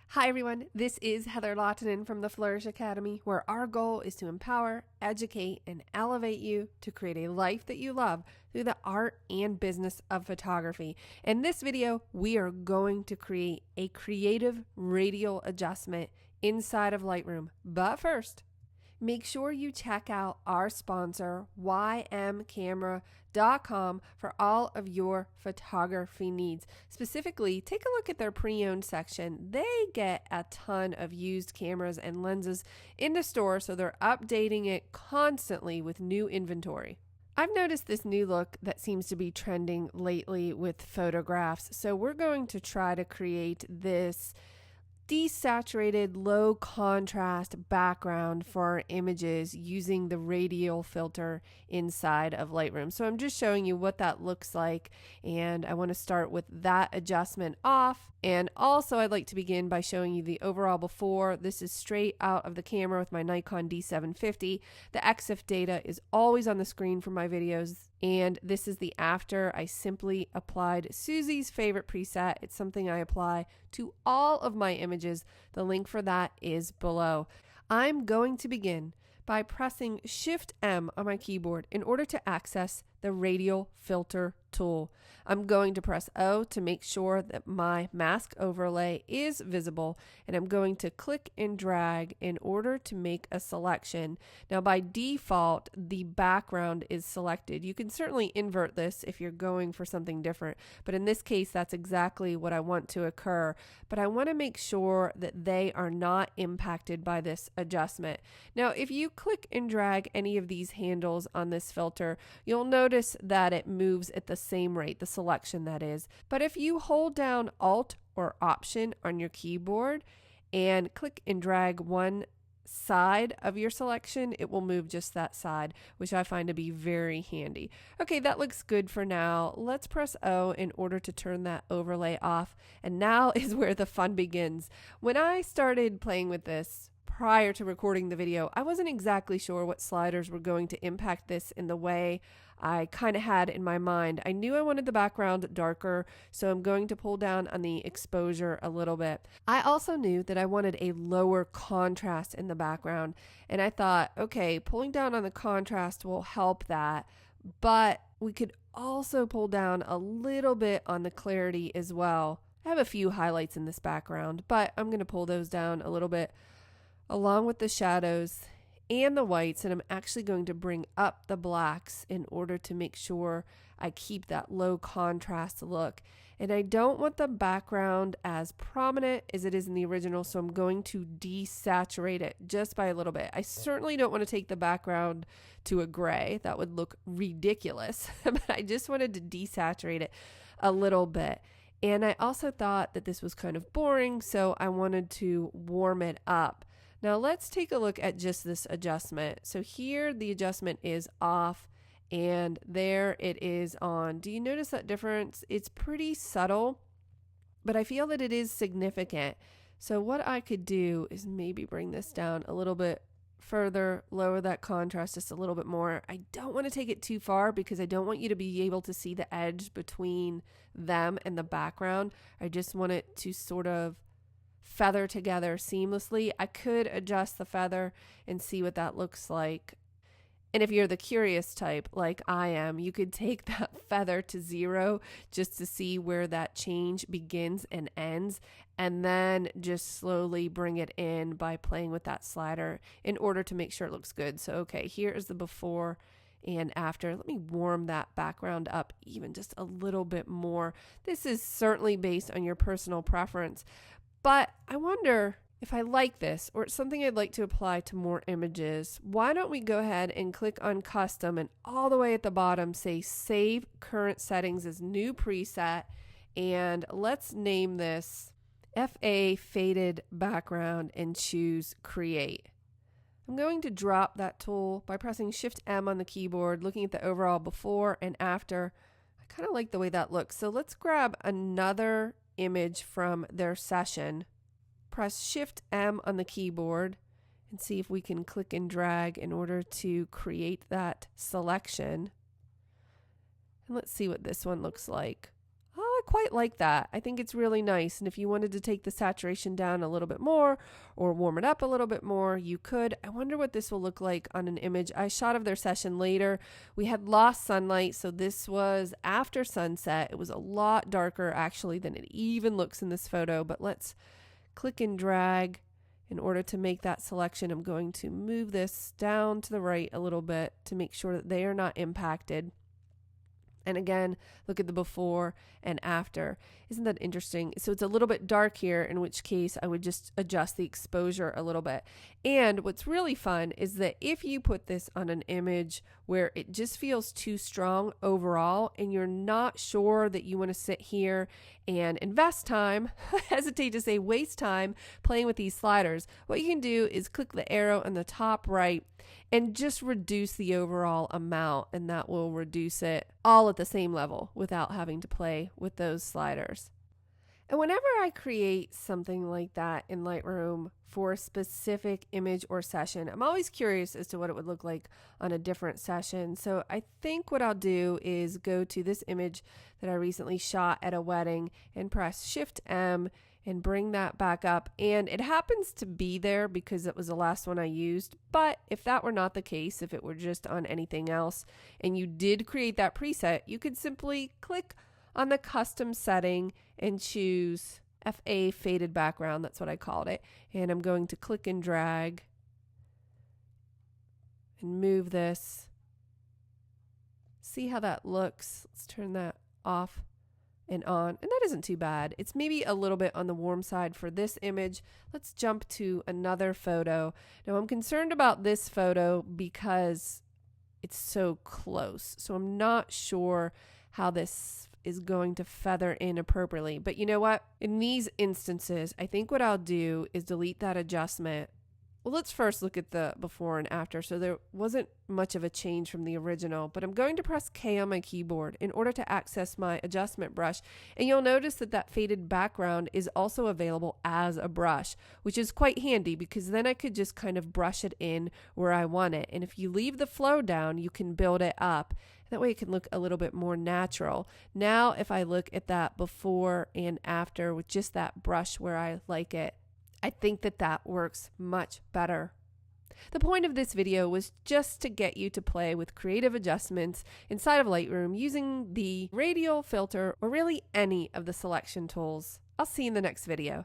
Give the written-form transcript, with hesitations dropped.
Hi everyone, this is Heather Lottanen from the Flourish.Academy, where our goal is to empower, educate, and elevate you to create a life that you love through the art and business of photography. In this video, we are going to create a creative radial adjustment inside of Lightroom. But first, make sure you check out our sponsor, ymcamera.com, for all of your photography needs. Specifically, take a look at their pre-owned section. They get a ton of used cameras and lenses in the store, so they're updating it constantly with new inventory. I've noticed this new look that seems to be trending lately with photographs, so we're going to try to create this desaturated, low contrast background for our images using the radial filter inside of Lightroom. So I'm just showing you what that looks like, and I want to start with that adjustment off. And also I'd like to begin by showing you the overall before. This is straight out of the camera with my Nikon D750. The EXIF data is always on the screen for my videos. And this is the after. I simply applied Susie's favorite preset. It's something I apply to all of my images. The link for that is below. I'm going to begin by pressing Shift-M on my keyboard in order to access the radial filter tool. I'm going to press O to make sure that my mask overlay is visible, and I'm going to click and drag in order to make a selection. Now by default, the background is selected. You can certainly invert this if you're going for something different, but in this case, that's exactly what I want to occur. But I want to make sure that they are not impacted by this adjustment. Now, if you click and drag any of these handles on this filter, you'll notice that it moves at the same rate, the selection that is. But if you hold down Alt or Option on your keyboard and click and drag one side of your selection, it will move just that side, which I find to be very handy. Okay, that looks good for now. Let's press O in order to turn that overlay off. And now is where the fun begins. When I started playing with this, prior to recording the video, I wasn't exactly sure what sliders were going to impact this in the way I kind of had in my mind. I knew I wanted the background darker, so I'm going to pull down on the exposure a little bit. I also knew that I wanted a lower contrast in the background, and I thought, okay, pulling down on the contrast will help that, but we could also pull down a little bit on the clarity as well. I have a few highlights in this background, but I'm going to pull those down a little bit along with the shadows and the whites, and I'm actually going to bring up the blacks in order to make sure I keep that low contrast look. And I don't want the background as prominent as it is in the original, so I'm going to desaturate it just by a little bit. I certainly don't want to take the background to a gray. That would look ridiculous, but I just wanted to desaturate it a little bit. And I also thought that this was kind of boring, so I wanted to warm it up. Now let's take a look at just this adjustment. So here the adjustment is off and there it is on. Do you notice that difference? It's pretty subtle, but I feel that it is significant. So what I could do is maybe bring this down a little bit further, lower that contrast just a little bit more. I don't want to take it too far because I don't want you to be able to see the edge between them and the background. I just want it to sort of feather together seamlessly. I could adjust the feather and see what that looks like. And if you're the curious type like I am, you could take that feather to 0 just to see where that change begins and ends, and then just slowly bring it in by playing with that slider in order to make sure it looks good. So okay, here is the before and after. Let me warm that background up even just a little bit more. This is certainly based on your personal preference, but I wonder if I like this or it's something I'd like to apply to more images. Why don't we go ahead and click on custom and all the way at the bottom say save current settings as new preset, and let's name this FA faded background and choose create. I'm going to drop that tool by pressing Shift-M on the keyboard, looking at the overall before and after. I kind of like the way that looks. So let's grab another image from their session, press Shift-M on the keyboard, and see if we can click and drag in order to create that selection. And let's see what this one looks like. Oh, quite like that. I think it's really nice. And if you wanted to take the saturation down a little bit more or warm it up a little bit more, you could. I wonder what this will look like on an image. I shot of their session later. We had lost sunlight, so this was after sunset. It was a lot darker actually than it even looks in this photo, but let's click and drag. In order to make that selection, I'm going to move this down to the right a little bit to make sure that they are not impacted. And again, look at the before and after. Isn't that interesting? So it's a little bit dark here, in which case I would just adjust the exposure a little bit. And what's really fun is that if you put this on an image where it just feels too strong overall and you're not sure that you want to sit here and invest time, I hesitate to say waste time, playing with these sliders, what you can do is click the arrow on the top right and just reduce the overall amount, and that will reduce it all at the same level without having to play with those sliders. And whenever I create something like that in Lightroom for a specific image or session, I'm always curious as to what it would look like on a different session. So I think what I'll do is go to this image that I recently shot at a wedding and press Shift M and bring that back up. And it happens to be there because it was the last one I used. But if that were not the case, if it were just on anything else and you did create that preset, you could simply click on the custom setting and choose FA faded background. That's what I called it. And I'm going to click and drag and move this. See how that looks. Let's turn that off and on, and that isn't too bad. It's maybe a little bit on the warm side for this image. Let's jump to another photo. Now I'm concerned about this photo because it's so close, so I'm not sure how this is going to feather in appropriately. But you know what? In these instances, I think what I'll do is delete that adjustment. Well, let's first look at the before and after. So there wasn't much of a change from the original, but I'm going to press K on my keyboard in order to access my adjustment brush. And you'll notice that that faded background is also available as a brush, which is quite handy because then I could just kind of brush it in where I want it. And if you leave the flow down, you can build it up. That way it can look a little bit more natural. Now, if I look at that before and after with just that brush where I like it, I think that that works much better. The point of this video was just to get you to play with creative adjustments inside of Lightroom using the radial filter or really any of the selection tools. I'll see you in the next video.